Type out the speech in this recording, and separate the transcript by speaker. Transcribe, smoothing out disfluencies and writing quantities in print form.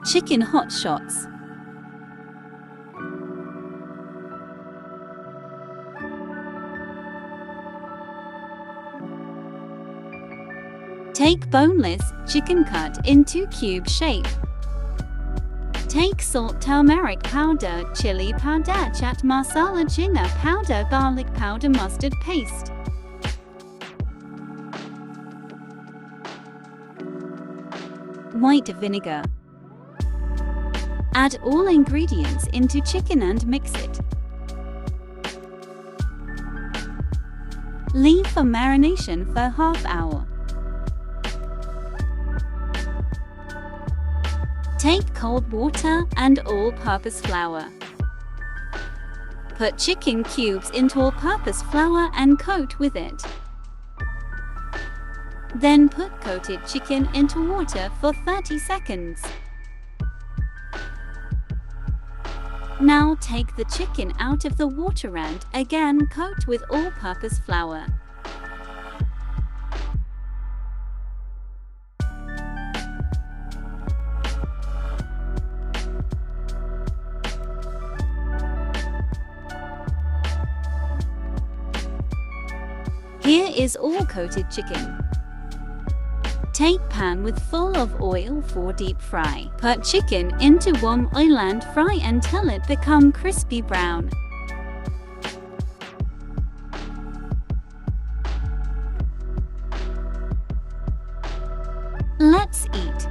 Speaker 1: Chicken Hotshots. Take boneless chicken cut into cube shape. Take salt, turmeric powder, chilli powder, chaat masala, ginger powder, garlic powder, mustard paste. White vinegar. Add all ingredients into chicken and mix it. Leave for marination for half hour. Take cold water and all-purpose flour. Put chicken cubes into all-purpose flour and coat with it. Then put coated chicken into water for 30 seconds. Now take the chicken out of the water and again coat with all-purpose flour. Here is all coated chicken. Take pan with full of oil for deep fry. Put chicken into warm oil and fry until it become crispy brown. Let's eat.